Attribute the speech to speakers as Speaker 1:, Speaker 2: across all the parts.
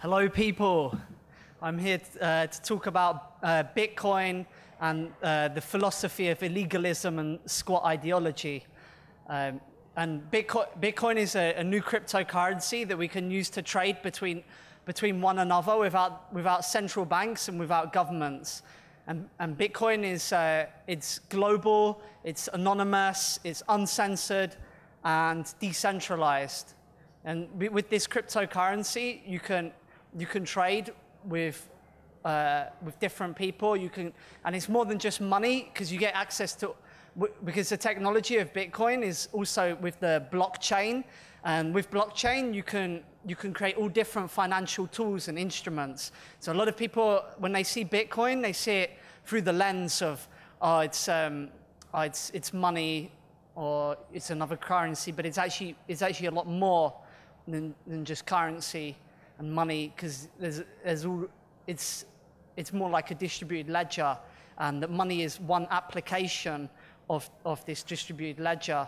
Speaker 1: Hello, people. I'm here to talk about Bitcoin and the philosophy of illegalism and squat ideology. And Bitcoin is a new cryptocurrency that we can use to trade between one another without central banks and without governments. And Bitcoin is it's global, it's anonymous, it's uncensored, and decentralized. And with this cryptocurrency, you can trade with different people. And it's more than just money, because you get access to, because the technology of Bitcoin is also with the blockchain. And with blockchain, you can create all different financial tools and instruments. So a lot of people, when they see Bitcoin, they see it through the lens of, it's money, or it's another currency. But it's actually a lot more than just currency and money, because it's more like a distributed ledger, and that money is one application of this distributed ledger.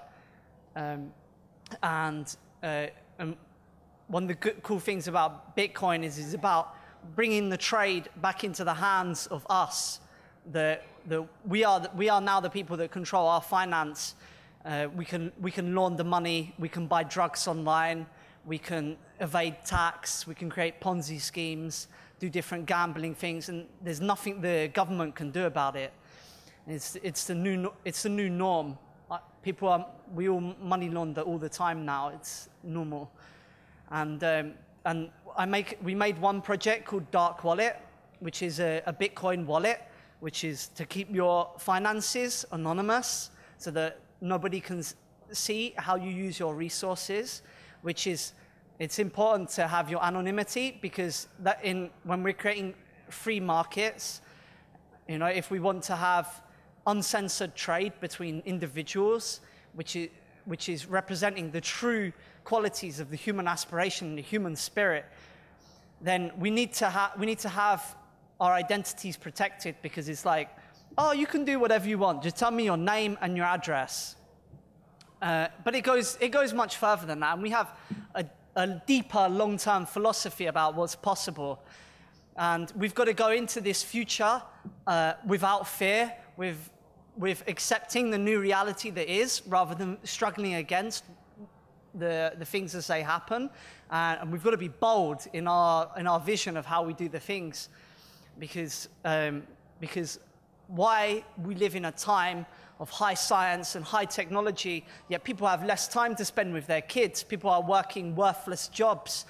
Speaker 1: And one of the cool things about Bitcoin is about bringing the trade back into the hands of us. We are now the people that control our finance. We can launder money. We can buy drugs online. We can evade tax. We can create Ponzi schemes, do different gambling things, and there's nothing the government can do about it. It's the new norm. We all money launder all the time now. It's normal. And we made one project called Dark Wallet, which is a Bitcoin wallet, which is to keep your finances anonymous, so that nobody can see how you use your resources. It's important to have your anonymity, because when we're creating free markets, if we want to have uncensored trade between individuals, which is representing the true qualities of the human aspiration and the human spirit, then we need to have our identities protected, because it's like, oh, you can do whatever you want. Just tell me your name and your address. But it goes much further than that, and we have a deeper, long-term philosophy about what's possible. And we've got to go into this future without fear, with accepting the new reality that is, rather than struggling against the things as they happen. And we've got to be bold in our vision of how we do the things, because why we live in a time of high science and high technology, yet people have less time to spend with their kids. People are working worthless jobs,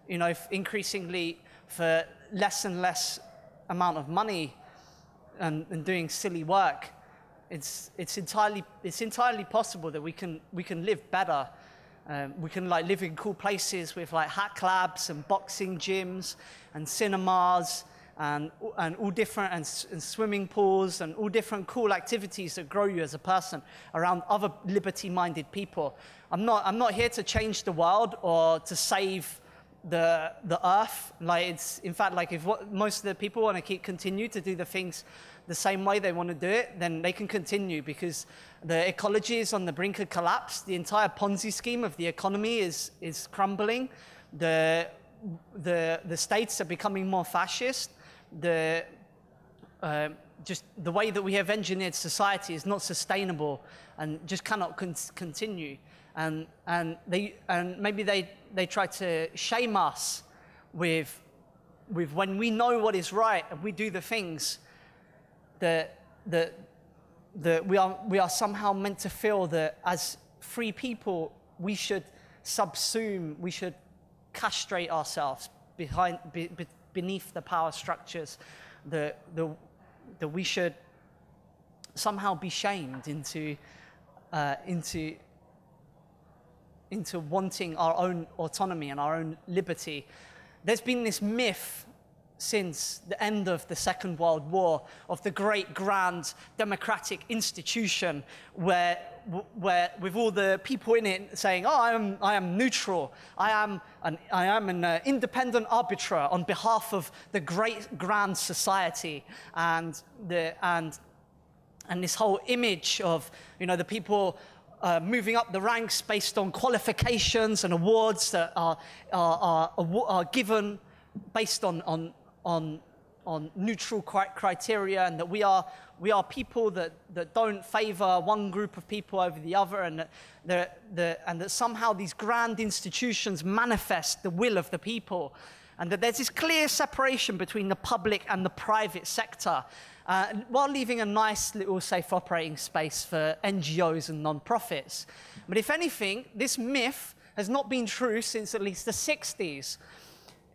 Speaker 1: increasingly for less and less amount of money, and doing silly work. It's entirely possible that we can live better. We can live in cool places with hack labs and boxing gyms and cinemas, and all different, and swimming pools, and all different cool activities that grow you as a person around other liberty-minded people. I'm not here to change the world or to save the earth. In fact, if most of the people want to continue to do the things the same way they want to do it, then they can continue, because the ecology is on the brink of collapse. The entire Ponzi scheme of the economy is crumbling. The states are becoming more fascist. Just the way that we have engineered society is not sustainable and just cannot continue. And maybe they try to shame us with when we know what is right and we do the things that we are somehow meant to feel that as free people we should subsume, we should castrate ourselves beneath the power structures, that we should somehow be shamed into wanting our own autonomy and our own liberty. There's been this myth since the end of the Second World War of the great grand democratic institution where with all the people in it saying, oh, I am neutral, I am an independent arbiter on behalf of the great grand society, and this whole image of the people moving up the ranks based on qualifications and awards that are given based on neutral criteria, and that we are people that don't favor one group of people over the other, and that somehow these grand institutions manifest the will of the people, and that there's this clear separation between the public and the private sector, while leaving a nice little safe operating space for NGOs and non-profits. But if anything, this myth has not been true since at least the 60s.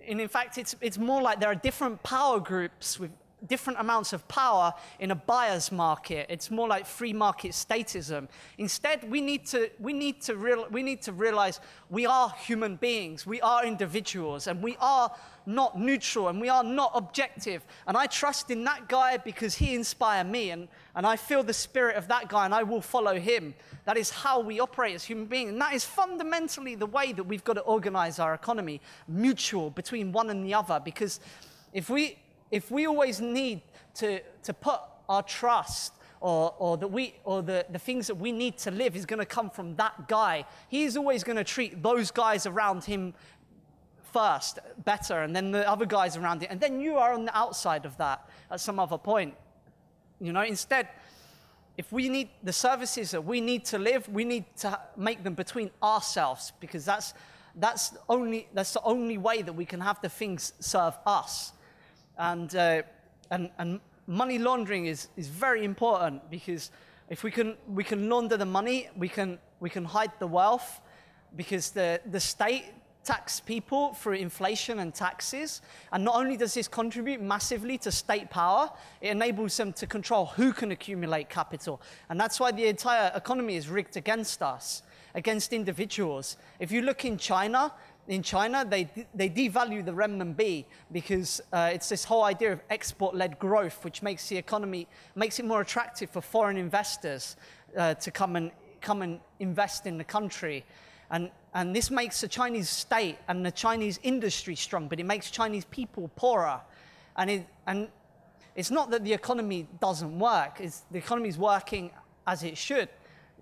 Speaker 1: And in fact, it's more like there are different power groups with different amounts of power in a buyer's market. It's more like free market statism. Instead, we need to realize we are human beings, we are individuals, and we are not neutral, and we are not objective. And I trust in that guy because he inspired me, and I feel the spirit of that guy, and I will follow him. That is how we operate as human beings, and that is fundamentally the way that we've got to organize our economy, mutual between one and the other. Because if we always need to put our trust or the things that we need to live is going to come from that guy, he's always going to treat those guys around him first better, and then the other guys around it, and then you are on the outside of that at some other point. You know, instead, if we need the services that we need to live, we need to make them between ourselves, because that's the only way that we can have the things serve us. And money laundering is very important, because if we can launder the money, we can hide the wealth, because the state tax people through inflation and taxes. And not only does this contribute massively to state power, it enables them to control who can accumulate capital. And that's why the entire economy is rigged against us, against individuals. If you look in China, they devalue the renminbi because it's this whole idea of export-led growth, which makes the economy, makes it more attractive for foreign investors to come and invest in the country. And this makes the Chinese state and the Chinese industry strong, but it makes Chinese people poorer. And it's not that the economy doesn't work. The economy is working as it should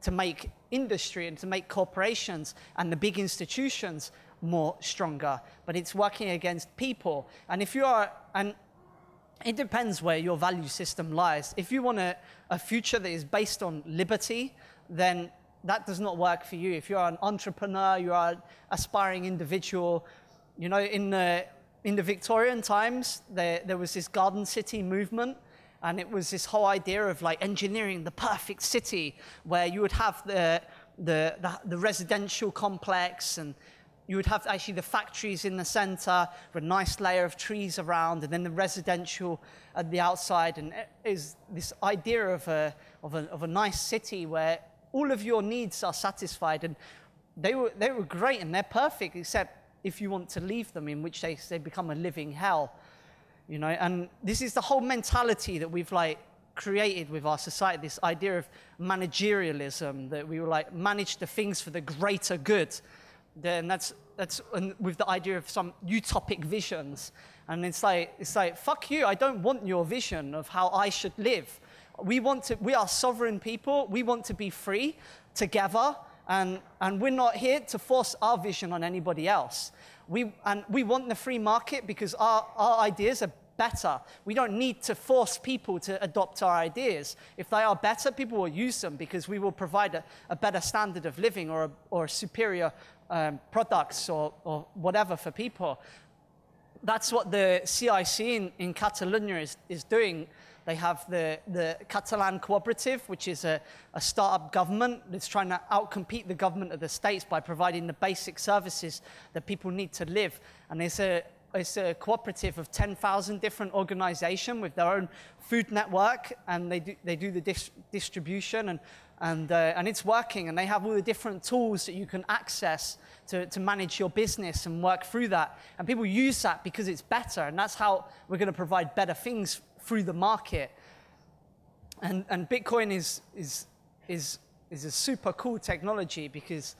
Speaker 1: to make industry and to make corporations and the big institutions more stronger. But it's working against people. And it depends where your value system lies. If you want a future that is based on liberty, then that does not work for you. If you're an entrepreneur, you're an aspiring individual. You know, in the Victorian times, there was this garden city movement, and it was this whole idea of like engineering the perfect city, where you would have the residential complex, and you would have actually the factories in the center with a nice layer of trees around, and then the residential at the outside. And it is this idea of a nice city where all of your needs are satisfied. And they were great and they're perfect, except if you want to leave them, in which case they become a living hell. You know, and this is the whole mentality that we've like created with our society, this idea of managerialism, that we will like manage the things for the greater good. Then that's with the idea of some utopic visions. And it's like fuck you, I don't want your vision of how I should live. We are sovereign people. We want to be free together, and we're not here to force our vision on anybody else. We want the free market because our ideas are better. We don't need to force people to adopt our ideas. If they are better, people will use them because we will provide a better standard of living or superior products or whatever for people. That's what the CIC in Catalonia is doing. They have the Catalan Cooperative, which is a startup government that's trying to outcompete the government of the States by providing the basic services that people need to live. And it's a cooperative of 10,000 different organizations with their own food network, and they do the distribution, and it's working. And they have all the different tools that you can access to manage your business and work through that. And people use that because it's better, and that's how we're going to provide better things through the market. And Bitcoin is a super cool technology because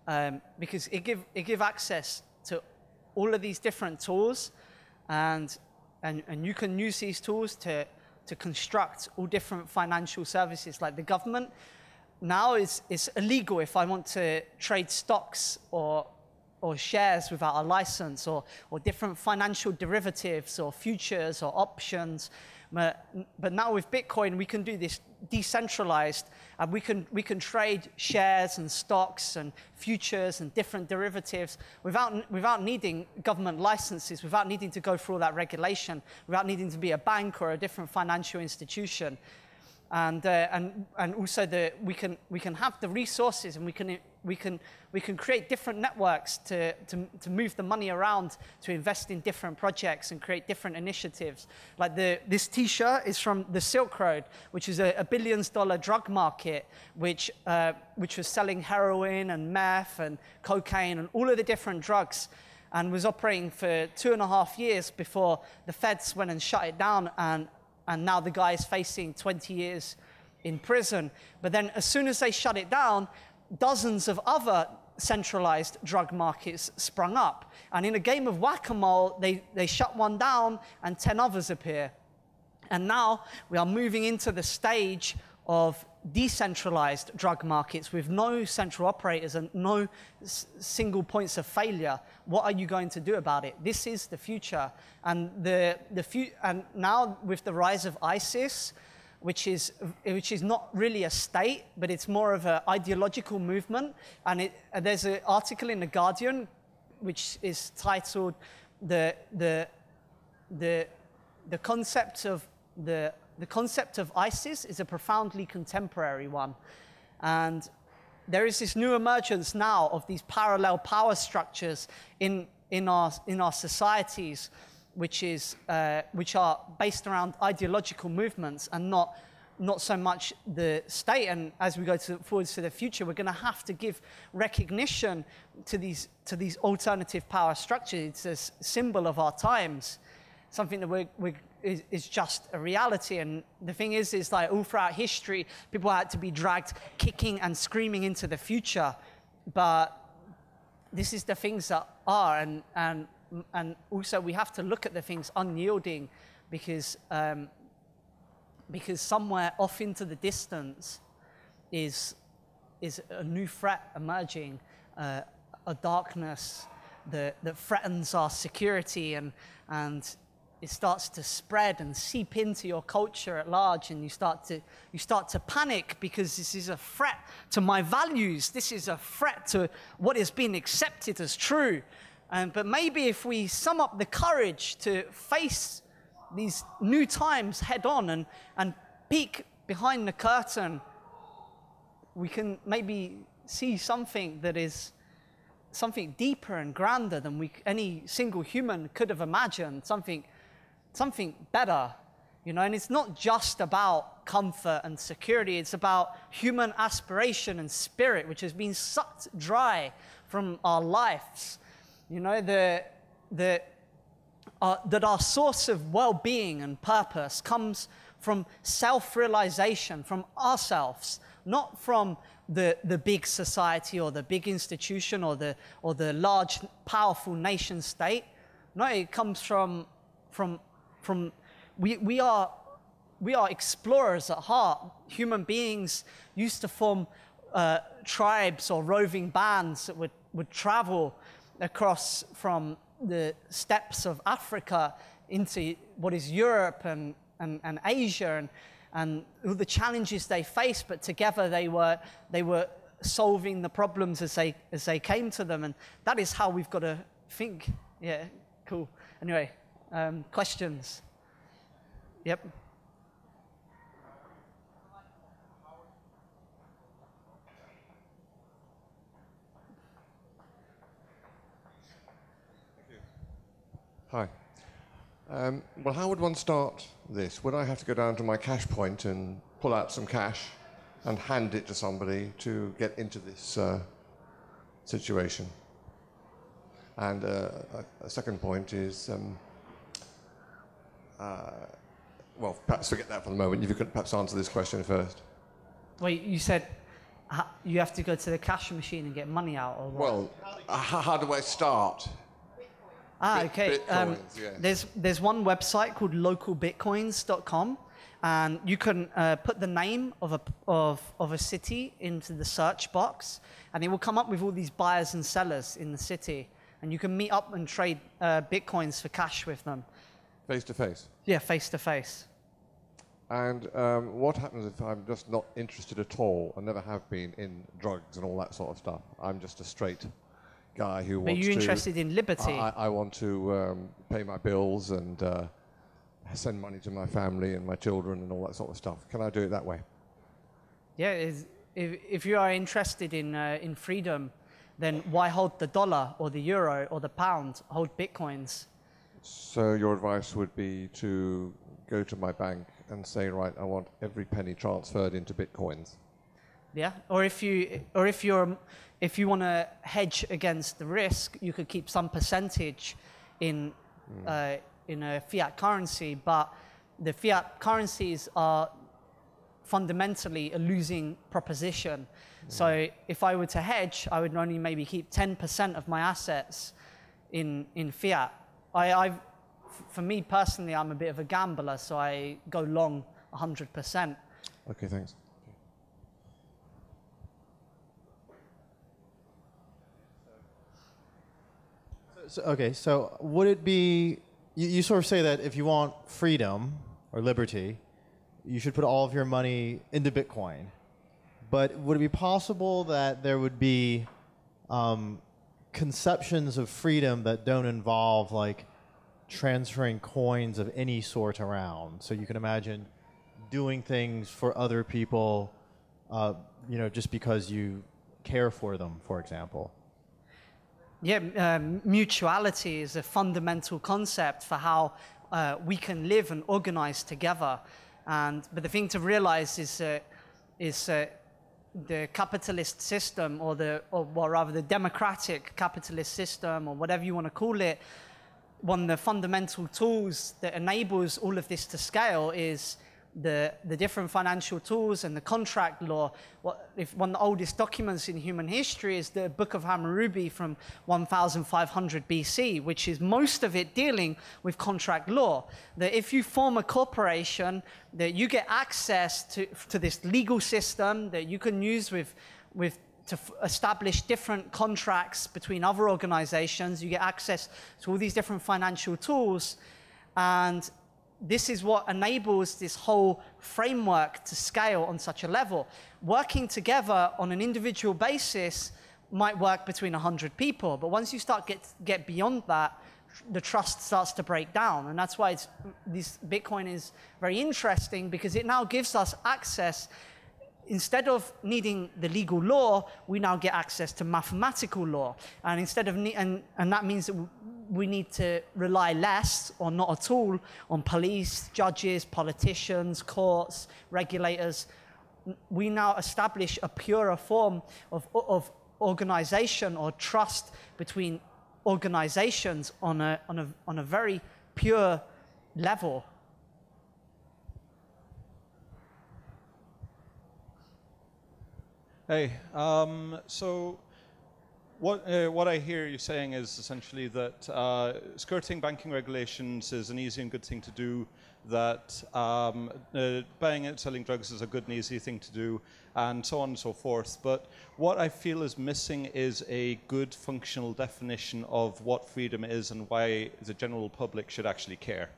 Speaker 1: it give access to all of these different tools, and you can use these tools to construct all different financial services. Like the government now it's illegal if I want to trade stocks or or shares without a license, or different financial derivatives or futures or options. But now with Bitcoin, we can do this decentralized, and we can trade shares and stocks and futures and different derivatives without needing government licenses, without needing to go through all that regulation, without needing to be a bank or a different financial institution. And also we can have the resources, and we can create different networks to move the money around, to invest in different projects and create different initiatives. Like this T-shirt is from the Silk Road, which is a billions-dollar drug market, which was selling heroin and meth and cocaine and all of the different drugs, and was operating for 2.5 years before the feds went and shut it down, and now the guy is facing 20 years in prison. But then as soon as they shut it down, dozens of other centralized drug markets sprung up. And in a game of whack-a-mole, they shut one down and 10 others appear. And now we are moving into the stage of decentralized drug markets with no central operators and no single points of failure. What are you going to do about it? This is the future. And and now with the rise of ISIS, which is not really a state, but it's more of an ideological movement. And there's an article in The Guardian which is titled the concept of ISIS is a profoundly contemporary one. And there is this new emergence now of these parallel power structures in our societies, which are based around ideological movements and not so much the state. And as we go forwards to the future, we're going to have to give recognition to these alternative power structures. It's a symbol of our times, something that is just a reality. And the thing is like all throughout history, people had to be dragged kicking and screaming into the future. But this is the things that are, and also we have to look at the things unyielding, because somewhere off into the distance is a new threat emerging, a darkness that threatens our security, and it starts to spread and seep into your culture at large, and you start to panic because this is a threat to my values. This is a threat to what is being accepted as true. But maybe if we sum up the courage to face these new times head on and peek behind the curtain, we can maybe see something that is something deeper and grander than any single human could have imagined, something better, you know. And it's not just about comfort and security, it's about human aspiration and spirit, which has been sucked dry from our lives, you know, that our source of well-being and purpose comes from self-realization, from ourselves, not from the big society or the big institution or the large, powerful nation state. No, it comes from we are explorers at heart. Human beings used to form tribes or roving bands that would travel across from the steppes of Africa into what is Europe and Asia, and all the challenges they faced, but together they were solving the problems as they came to them, and that is how we've got to think. Yeah, cool. Anyway, questions? Yep.
Speaker 2: Hi. Well, how would one start this? Would I have to go down to my cash point and pull out some cash and hand it to somebody to get into this situation? And a second point is, well, perhaps forget that for the moment. If you could perhaps answer this question first.
Speaker 1: Wait, you said you have to go to the cash machine and get money out, or what?
Speaker 2: Well, how do I start?
Speaker 1: Okay.
Speaker 2: Bitcoins, yes.
Speaker 1: There's one website called localbitcoins.com, and you can put the name of a city into the search box, and it will come up with all these buyers and sellers in the city, and you can meet up and trade bitcoins for cash with them.
Speaker 2: Face to face?
Speaker 1: Yeah, face to face.
Speaker 2: And what happens if I'm just not interested at all and never have been in drugs and all that sort of stuff? I'm just a straight guy who wants to...
Speaker 1: But you're interested in liberty.
Speaker 2: I want to pay my bills and send money to my family and my children and all that sort of stuff. Can I do it that way?
Speaker 1: Yeah, if you are interested in freedom, then why hold the dollar or the euro or the pound? Hold bitcoins.
Speaker 2: So your advice would be to go to my bank and say, right, I want every penny transferred into bitcoins. Yeah,
Speaker 1: or if you want to hedge against the risk, you could keep some percentage in a fiat currency, but the fiat currencies are fundamentally a losing proposition. So if I were to hedge, I would only maybe keep 10% of my assets in fiat. For me personally, I'm a bit of a gambler, so I go long 100%.
Speaker 2: Okay, thanks.
Speaker 3: So would it be, you sort of say that if you want freedom or liberty, you should put all of your money into Bitcoin. But would it be possible that there would be conceptions of freedom that don't involve like transferring coins of any sort around? So you can imagine doing things for other people, just because you care for them, for example.
Speaker 1: Yeah, mutuality is a fundamental concept for how we can live and organize together. But the thing to realize is the capitalist system, or rather the democratic capitalist system, or whatever you want to call it, one of the fundamental tools that enables all of this to scale is the different financial tools and the contract law. One of the oldest documents in human history is the Book of Hammurabi from 1500 BC, which is most of it dealing with contract law. That if you form a corporation, that you get access to this legal system that you can use to establish different contracts between other organizations. You get access to all these different financial tools, and this is what enables this whole framework to scale on such a level. Working together on an individual basis might work between 100 people, but once you start get beyond that, the trust starts to break down. And that's why this Bitcoin is very interesting, because it now gives us access. Instead of needing the legal law, we now get access to mathematical law. And and that means that we need to rely less, or not at all, on police, judges, politicians, courts, regulators. We now establish a purer form of organization or trust between organizations on a very pure level.
Speaker 4: Hey, so what I hear you saying is essentially that skirting banking regulations is an easy and good thing to do, that buying and selling drugs is a good and easy thing to do, and so on and so forth. But what I feel is missing is a good functional definition of what freedom is and why the general public should actually care.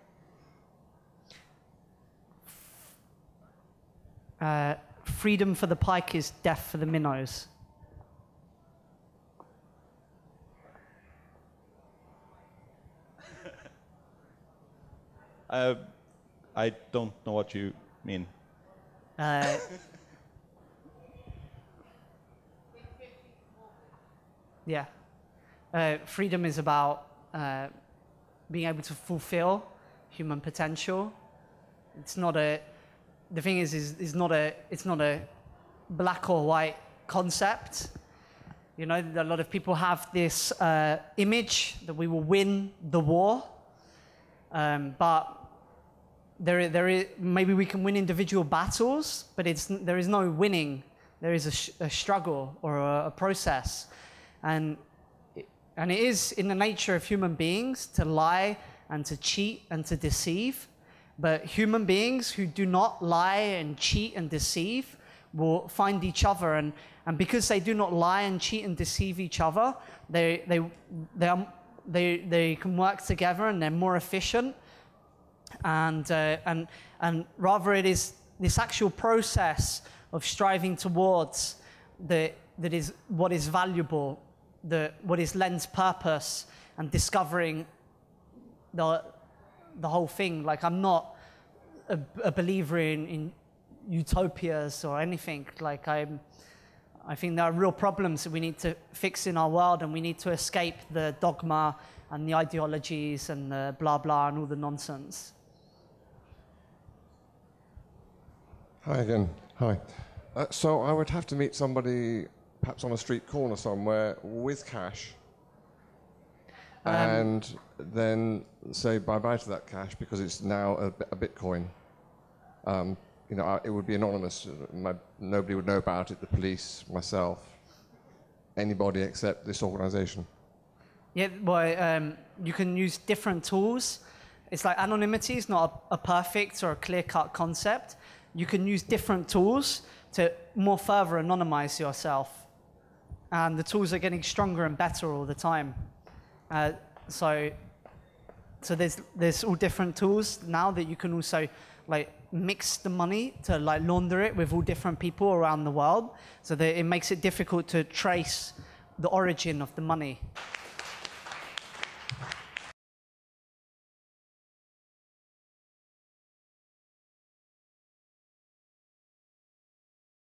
Speaker 1: Freedom for the pike is death for the minnows.
Speaker 4: I don't know what you mean.
Speaker 1: Yeah. Freedom is about being able to fulfill human potential. It's not the thing is it's not a black or white concept. You know, a lot of people have this image that we will win the war, but there is maybe we can win individual battles, but there is no winning. There is a struggle or a process, and it is in the nature of human beings to lie and to cheat and to deceive. But human beings who do not lie and cheat and deceive will find each other, and because they do not lie and cheat and deceive each other, they can work together and they're more efficient, and rather it is this actual process of striving towards that is what is valuable, what is lends purpose, and discovering the whole thing. Like, I'm not a believer in utopias or anything. Like, I think there are real problems that we need to fix in our world, and we need to escape the dogma and the ideologies and the blah blah and all the nonsense.
Speaker 2: Hi again. Hi. So I would have to meet somebody, perhaps on a street corner somewhere, with cash, and then say bye-bye to that cash because it's now a Bitcoin. You know, it would be anonymous. Nobody would know about it, the police, myself, anybody except this organization.
Speaker 1: Yeah, well, you can use different tools. It's like anonymity is not a perfect or a clear-cut concept. You can use different tools to more further anonymize yourself. And the tools are getting stronger and better all the time. So there's all different tools now that you can also like mix the money to like launder it with all different people around the world, so that it makes it difficult to trace the origin of the money.